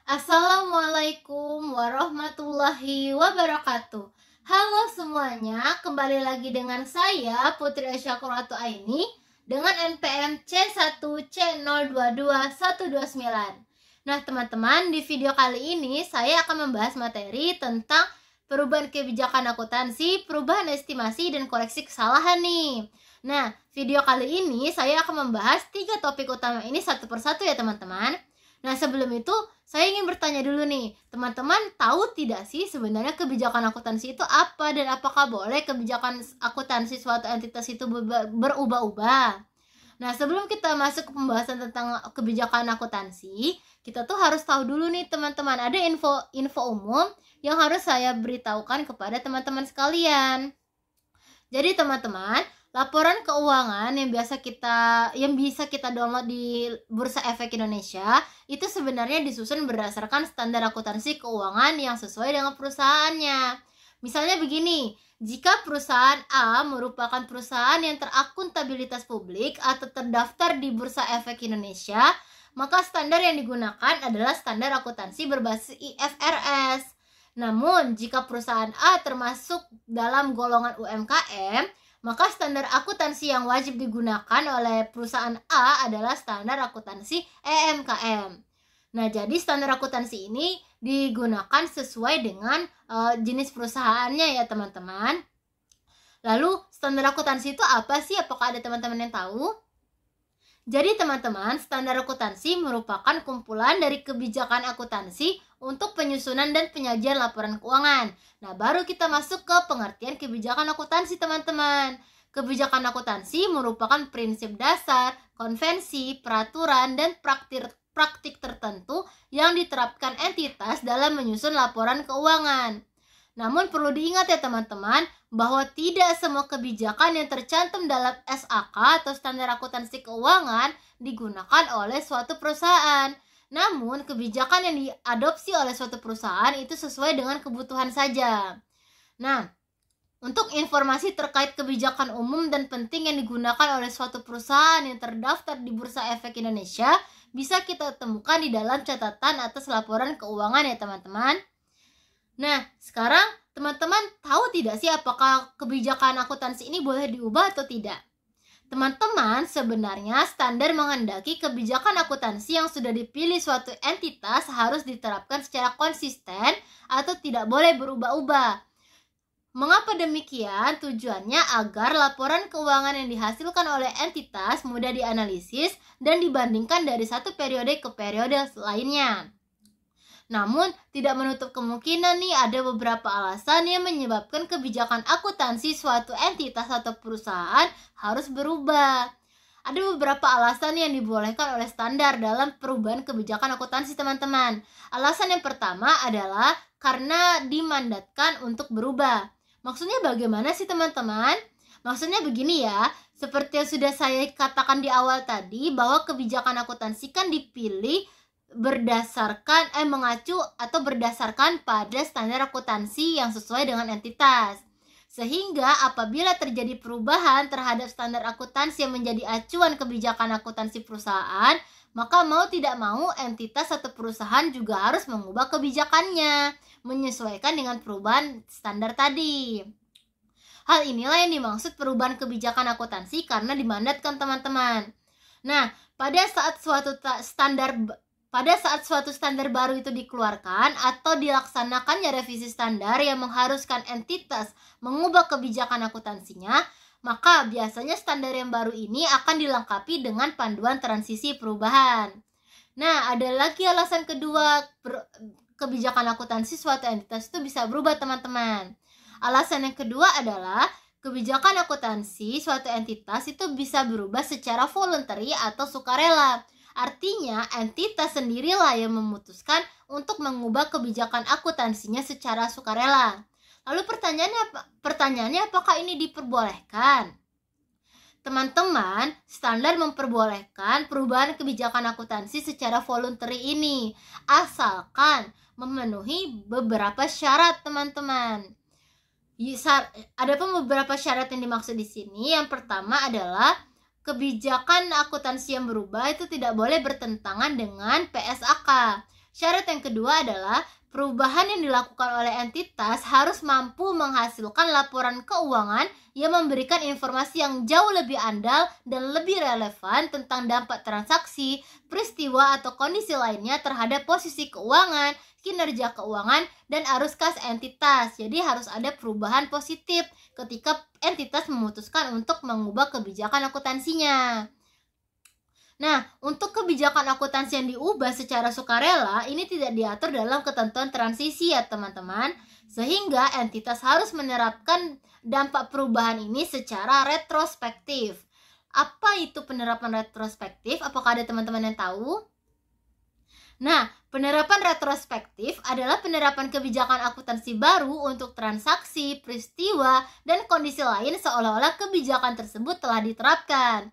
Assalamualaikum warahmatullahi wabarakatuh. Halo semuanya, kembali lagi dengan saya Putri Asyakuratu Aini dengan NPM C1C022129. Nah teman-teman, di video kali ini saya akan membahas materi tentang perubahan kebijakan akuntansi, perubahan estimasi, dan koreksi kesalahan nih. Nah, video kali ini saya akan membahas 3 topik utama ini satu persatu ya teman-teman. Nah, sebelum itu saya ingin bertanya dulu nih, teman-teman tahu tidak sih sebenarnya kebijakan akuntansi itu apa dan apakah boleh kebijakan akuntansi suatu entitas itu berubah-ubah? Nah, sebelum kita masuk ke pembahasan tentang kebijakan akuntansi, kita tuh harus tahu dulu nih teman-teman, ada info umum yang harus saya beritahukan kepada teman-teman sekalian. Jadi teman-teman, laporan keuangan yang bisa kita download di Bursa Efek Indonesia itu sebenarnya disusun berdasarkan standar akuntansi keuangan yang sesuai dengan perusahaannya. Misalnya begini, jika perusahaan A merupakan perusahaan yang terakuntabilitas publik atau terdaftar di Bursa Efek Indonesia, maka standar yang digunakan adalah standar akuntansi berbasis IFRS. Namun, jika perusahaan A termasuk dalam golongan UMKM, maka standar akuntansi yang wajib digunakan oleh perusahaan A adalah standar akuntansi EMKM. Nah, jadi standar akuntansi ini digunakan sesuai dengan jenis perusahaannya ya teman-teman. Lalu, standar akuntansi itu apa sih? Apakah ada teman-teman yang tahu? Jadi teman-teman, standar akuntansi merupakan kumpulan dari kebijakan akuntansi untuk penyusunan dan penyajian laporan keuangan. Nah, baru kita masuk ke pengertian kebijakan akuntansi teman-teman. Kebijakan akuntansi merupakan prinsip dasar, konvensi, peraturan, dan praktik tertentu yang diterapkan entitas dalam menyusun laporan keuangan. Namun perlu diingat ya teman-teman, bahwa tidak semua kebijakan yang tercantum dalam SAK atau standar akuntansi keuangan digunakan oleh suatu perusahaan. Namun kebijakan yang diadopsi oleh suatu perusahaan itu sesuai dengan kebutuhan saja. Nah, untuk informasi terkait kebijakan umum dan penting yang digunakan oleh suatu perusahaan yang terdaftar di Bursa Efek Indonesia bisa kita temukan di dalam catatan atas laporan keuangan ya teman-teman. Nah, sekarang teman-teman tahu tidak sih apakah kebijakan akuntansi ini boleh diubah atau tidak? Teman-teman, sebenarnya standar menghendaki kebijakan akuntansi yang sudah dipilih suatu entitas harus diterapkan secara konsisten atau tidak boleh berubah-ubah. Mengapa demikian? Tujuannya agar laporan keuangan yang dihasilkan oleh entitas mudah dianalisis dan dibandingkan dari satu periode ke periode lainnya. Namun, tidak menutup kemungkinan nih ada beberapa alasan yang menyebabkan kebijakan akuntansi suatu entitas atau perusahaan harus berubah. Ada beberapa alasan yang dibolehkan oleh standar dalam perubahan kebijakan akuntansi teman-teman. Alasan yang pertama adalah karena dimandatkan untuk berubah. Maksudnya bagaimana sih teman-teman? Maksudnya begini ya, seperti yang sudah saya katakan di awal tadi, bahwa kebijakan akuntansi kan dipilih mengacu atau berdasarkan pada standar akuntansi yang sesuai dengan entitas. Sehingga apabila terjadi perubahan terhadap standar akuntansi yang menjadi acuan kebijakan akuntansi perusahaan, maka mau tidak mau entitas atau perusahaan juga harus mengubah kebijakannya, menyesuaikan dengan perubahan standar tadi. Hal inilah yang dimaksud perubahan kebijakan akuntansi karena dimandatkan teman-teman. Nah, pada saat suatu standar baru itu dikeluarkan atau dilaksanakannya revisi standar yang mengharuskan entitas mengubah kebijakan akuntansinya, maka biasanya standar yang baru ini akan dilengkapi dengan panduan transisi perubahan. Nah, ada lagi alasan kedua kebijakan akuntansi suatu entitas itu bisa berubah teman-teman. Alasan yang kedua adalah kebijakan akuntansi suatu entitas itu bisa berubah secara voluntary atau sukarela. Artinya, entitas sendirilah yang memutuskan untuk mengubah kebijakan akuntansinya secara sukarela. Lalu pertanyaannya apakah ini diperbolehkan? Teman-teman, standar memperbolehkan perubahan kebijakan akuntansi secara voluntary ini, asalkan memenuhi beberapa syarat teman-teman. Ada pun beberapa syarat yang dimaksud di sini. Yang pertama adalah kebijakan akuntansi yang berubah itu tidak boleh bertentangan dengan PSAK. Syarat yang kedua adalah perubahan yang dilakukan oleh entitas harus mampu menghasilkan laporan keuangan yang memberikan informasi yang jauh lebih andal dan lebih relevan tentang dampak transaksi, peristiwa atau kondisi lainnya terhadap posisi keuangan, kinerja keuangan, dan arus kas entitas. Jadi harus ada perubahan positif ketika entitas memutuskan untuk mengubah kebijakan akuntansinya. Nah, untuk kebijakan akuntansi yang diubah secara sukarela, ini tidak diatur dalam ketentuan transisi ya teman-teman, sehingga entitas harus menerapkan dampak perubahan ini secara retrospektif. Apa itu penerapan retrospektif? Apakah ada teman-teman yang tahu? Nah, penerapan retrospektif adalah penerapan kebijakan akuntansi baru untuk transaksi, peristiwa, dan kondisi lain seolah-olah kebijakan tersebut telah diterapkan.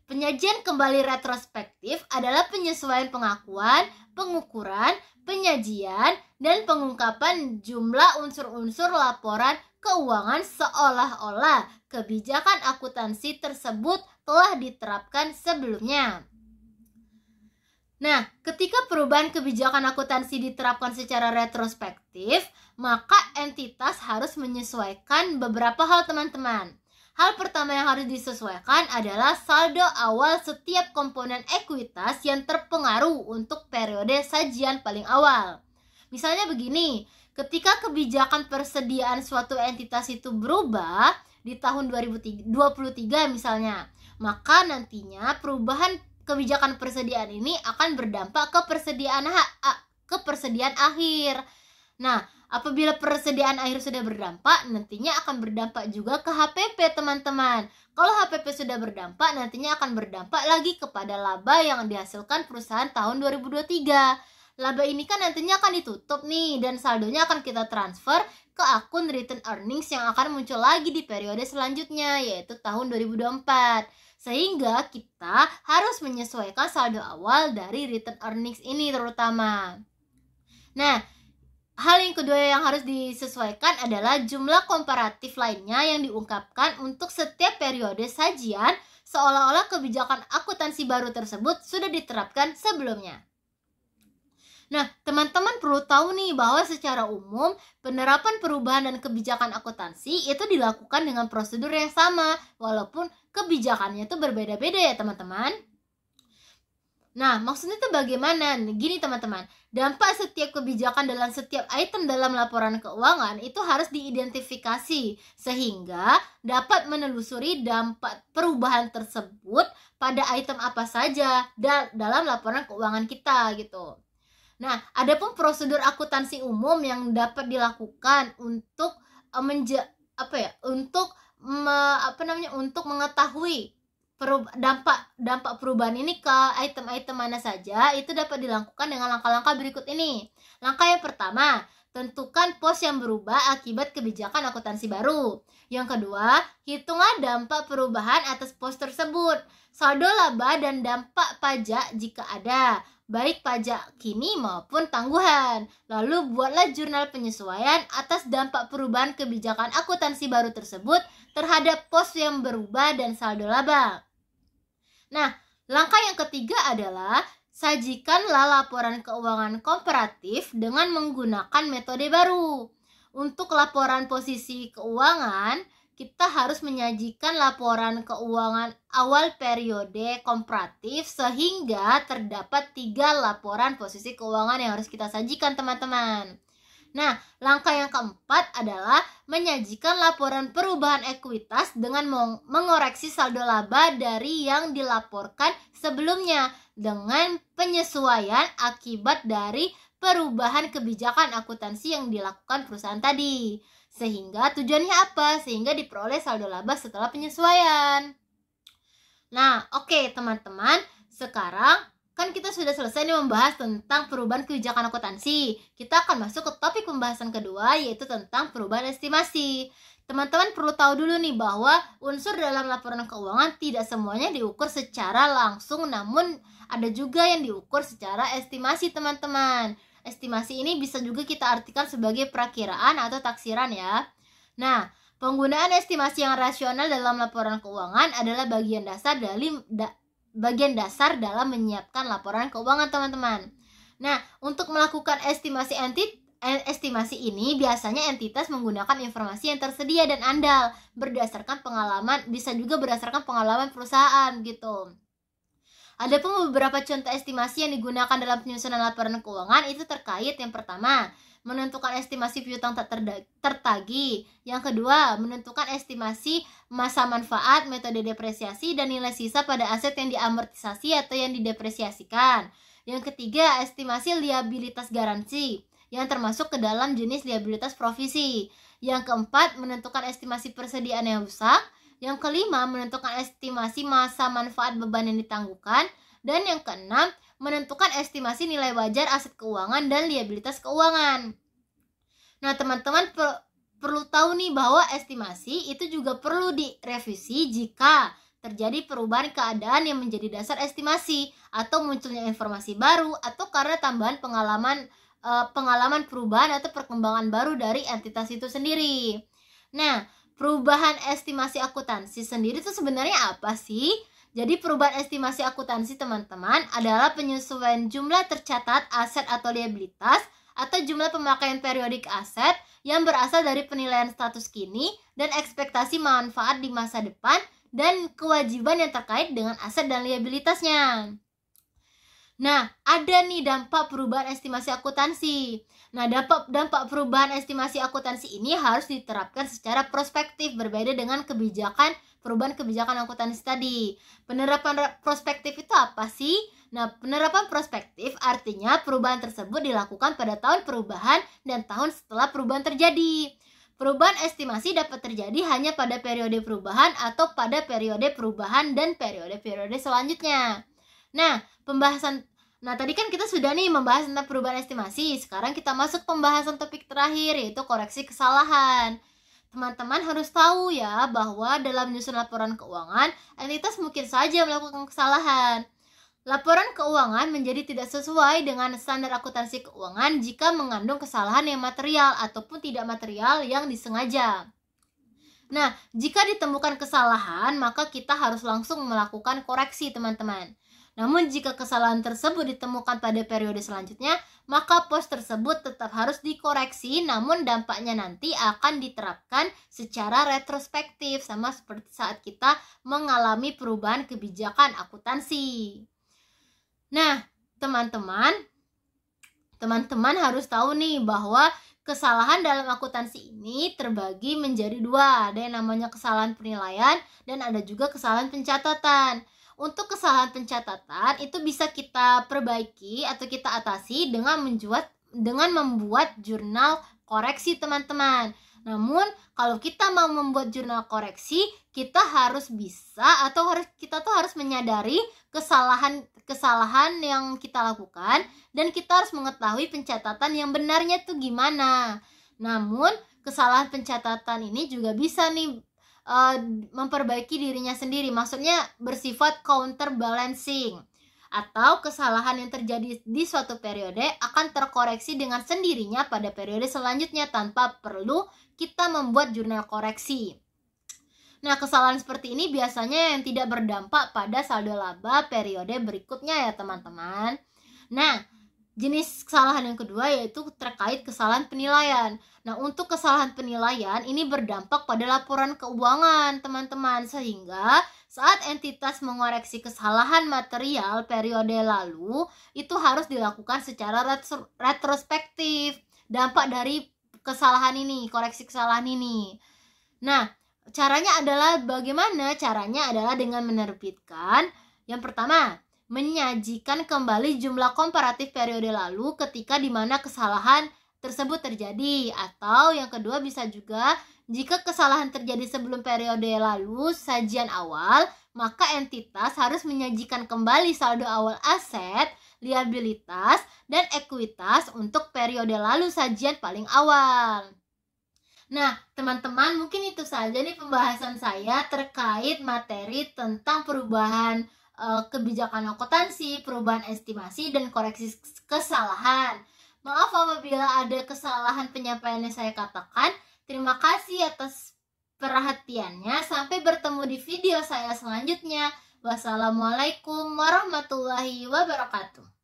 Penyajian kembali retrospektif adalah penyesuaian pengakuan, pengukuran, penyajian, dan pengungkapan jumlah unsur-unsur laporan keuangan seolah-olah kebijakan akuntansi tersebut telah diterapkan sebelumnya. Nah, ketika perubahan kebijakan akuntansi diterapkan secara retrospektif, maka entitas harus menyesuaikan beberapa hal teman-teman. Hal pertama yang harus disesuaikan adalah saldo awal setiap komponen ekuitas yang terpengaruh untuk periode sajian paling awal. Misalnya begini, ketika kebijakan persediaan suatu entitas itu berubah di tahun 2023 misalnya, maka nantinya perubahan kebijakan persediaan ini akan berdampak ke persediaan akhir. Nah, apabila persediaan akhir sudah berdampak, nantinya akan berdampak juga ke HPP teman-teman. Kalau HPP sudah berdampak, nantinya akan berdampak lagi kepada laba yang dihasilkan perusahaan tahun 2023. Laba ini kan nantinya akan ditutup nih, dan saldonya akan kita transfer ke akun return earnings yang akan muncul lagi di periode selanjutnya, yaitu tahun 2024. Sehingga kita harus menyesuaikan saldo awal dari return earnings ini terutama. Nah, hal yang kedua yang harus disesuaikan adalah jumlah komparatif lainnya yang diungkapkan untuk setiap periode sajian seolah-olah kebijakan akuntansi baru tersebut sudah diterapkan sebelumnya. Nah, teman-teman perlu tahu nih bahwa secara umum penerapan perubahan dan kebijakan akuntansi itu dilakukan dengan prosedur yang sama walaupun kebijakannya itu berbeda-beda ya teman-teman. Nah, maksudnya itu bagaimana? Gini teman-teman, dampak setiap kebijakan dalam setiap item dalam laporan keuangan itu harus diidentifikasi sehingga dapat menelusuri dampak perubahan tersebut pada item apa saja dalam laporan keuangan kita gitu. Nah, adapun prosedur akuntansi umum yang dapat dilakukan untuk untuk mengetahui dampak perubahan ini ke item-item mana saja, itu dapat dilakukan dengan langkah-langkah berikut ini. Langkah yang pertama, tentukan pos yang berubah akibat kebijakan akuntansi baru. Yang kedua, hitunglah dampak perubahan atas pos tersebut, saldo laba dan dampak pajak jika ada, baik pajak kini maupun tangguhan. Lalu buatlah jurnal penyesuaian atas dampak perubahan kebijakan akuntansi baru tersebut terhadap pos yang berubah dan saldo laba. Nah, langkah yang ketiga adalah sajikanlah laporan keuangan komparatif dengan menggunakan metode baru. Untuk laporan posisi keuangan, kita harus menyajikan laporan keuangan awal periode komparatif sehingga terdapat 3 laporan posisi keuangan yang harus kita sajikan teman-teman. Nah, langkah yang keempat adalah menyajikan laporan perubahan ekuitas dengan mengoreksi saldo laba dari yang dilaporkan sebelumnya dengan penyesuaian akibat dari perubahan kebijakan akuntansi yang dilakukan perusahaan tadi. Sehingga tujuannya apa? Sehingga diperoleh saldo laba setelah penyesuaian. Nah, oke teman-teman, sekarang kan kita sudah selesai nih membahas tentang perubahan kebijakan akuntansi. Kita akan masuk ke topik pembahasan kedua, yaitu tentang perubahan estimasi. Teman-teman perlu tahu dulu nih bahwa unsur dalam laporan keuangan tidak semuanya diukur secara langsung, namun ada juga yang diukur secara estimasi teman-teman. Estimasi ini bisa juga kita artikan sebagai perakiraan atau taksiran ya. Nah, Penggunaan estimasi yang rasional dalam laporan keuangan adalah bagian dasar dalam menyiapkan laporan keuangan, teman-teman. Nah, untuk melakukan estimasi ini biasanya entitas menggunakan informasi yang tersedia dan andal berdasarkan pengalaman, bisa juga berdasarkan pengalaman perusahaan gitu. Ada pun beberapa contoh estimasi yang digunakan dalam penyusunan laporan keuangan itu terkait yang pertama, menentukan estimasi piutang tak tertagih. Yang kedua, menentukan estimasi masa manfaat, metode depresiasi, dan nilai sisa pada aset yang diamortisasi atau yang didepresiasikan. Yang ketiga, estimasi liabilitas garansi, yang termasuk ke dalam jenis liabilitas provisi. Yang keempat, menentukan estimasi persediaan yang rusak. Yang kelima, menentukan estimasi masa manfaat beban yang ditangguhkan. Dan yang keenam, menentukan estimasi nilai wajar aset keuangan dan liabilitas keuangan. Nah, teman-teman perlu tahu nih bahwa estimasi itu juga perlu direvisi jika terjadi perubahan keadaan yang menjadi dasar estimasi atau munculnya informasi baru atau karena tambahan pengalaman perubahan atau perkembangan baru dari entitas itu sendiri. Nah, perubahan estimasi akuntansi sendiri itu sebenarnya apa sih? Jadi perubahan estimasi akuntansi, teman-teman, adalah penyesuaian jumlah tercatat aset atau liabilitas atau jumlah pemakaian periodik aset yang berasal dari penilaian status kini dan ekspektasi manfaat di masa depan dan kewajiban yang terkait dengan aset dan liabilitasnya. Nah, ada nih dampak perubahan estimasi akuntansi. Nah, dampak perubahan estimasi akuntansi ini harus diterapkan secara prospektif, berbeda dengan perubahan kebijakan akuntansi tadi. Penerapan prospektif itu apa sih? Nah, penerapan prospektif artinya perubahan tersebut dilakukan pada tahun perubahan dan tahun setelah perubahan terjadi. Perubahan estimasi dapat terjadi hanya pada periode perubahan atau pada periode perubahan dan periode-periode selanjutnya. Nah, tadi kan kita sudah nih membahas tentang perubahan estimasi. Sekarang kita masuk pembahasan topik terakhir, yaitu koreksi kesalahan. Teman-teman harus tahu ya bahwa dalam menyusun laporan keuangan, entitas mungkin saja melakukan kesalahan. Laporan keuangan menjadi tidak sesuai dengan standar akuntansi keuangan jika mengandung kesalahan yang material ataupun tidak material yang disengaja. Nah, jika ditemukan kesalahan, maka kita harus langsung melakukan koreksi, teman-teman. Namun jika kesalahan tersebut ditemukan pada periode selanjutnya, maka pos tersebut tetap harus dikoreksi, namun dampaknya nanti akan diterapkan secara retrospektif, sama seperti saat kita mengalami perubahan kebijakan akuntansi. Nah, teman-teman harus tahu nih bahwa kesalahan dalam akuntansi ini terbagi menjadi dua. Ada yang namanya kesalahan penilaian dan ada juga kesalahan pencatatan. Untuk kesalahan pencatatan itu bisa kita perbaiki atau kita atasi dengan membuat jurnal koreksi, teman-teman. Namun kalau kita mau membuat jurnal koreksi, kita harus menyadari kesalahan yang kita lakukan dan kita harus mengetahui pencatatan yang benarnya tuh gimana. Namun kesalahan pencatatan ini juga bisa nih memperbaiki dirinya sendiri, maksudnya bersifat counterbalancing, atau kesalahan yang terjadi di suatu periode akan terkoreksi dengan sendirinya pada periode selanjutnya tanpa perlu kita membuat jurnal koreksi. Nah, kesalahan seperti ini biasanya yang tidak berdampak pada saldo laba periode berikutnya ya, teman-teman. Nah, jenis kesalahan yang kedua yaitu terkait kesalahan penilaian. Nah, untuk kesalahan penilaian ini berdampak pada laporan keuangan, teman-teman, sehingga saat entitas mengoreksi kesalahan material periode lalu, itu harus dilakukan secara retrospektif. Dampak dari koreksi kesalahan ini. Nah, bagaimana caranya adalah dengan menerbitkan, yang pertama, menyajikan kembali jumlah komparatif periode lalu ketika di mana kesalahan tersebut terjadi, atau yang kedua bisa juga jika kesalahan terjadi sebelum periode lalu sajian awal, maka entitas harus menyajikan kembali saldo awal aset, liabilitas, dan ekuitas untuk periode lalu sajian paling awal. Nah, teman-teman, mungkin itu saja nih pembahasan saya terkait materi tentang perubahan kebijakan akuntansi, perubahan estimasi, dan koreksi kesalahan. Maaf apabila ada kesalahan penyampaian yang saya katakan. Terima kasih atas perhatiannya. Sampai bertemu di video saya selanjutnya. Wassalamualaikum warahmatullahi wabarakatuh.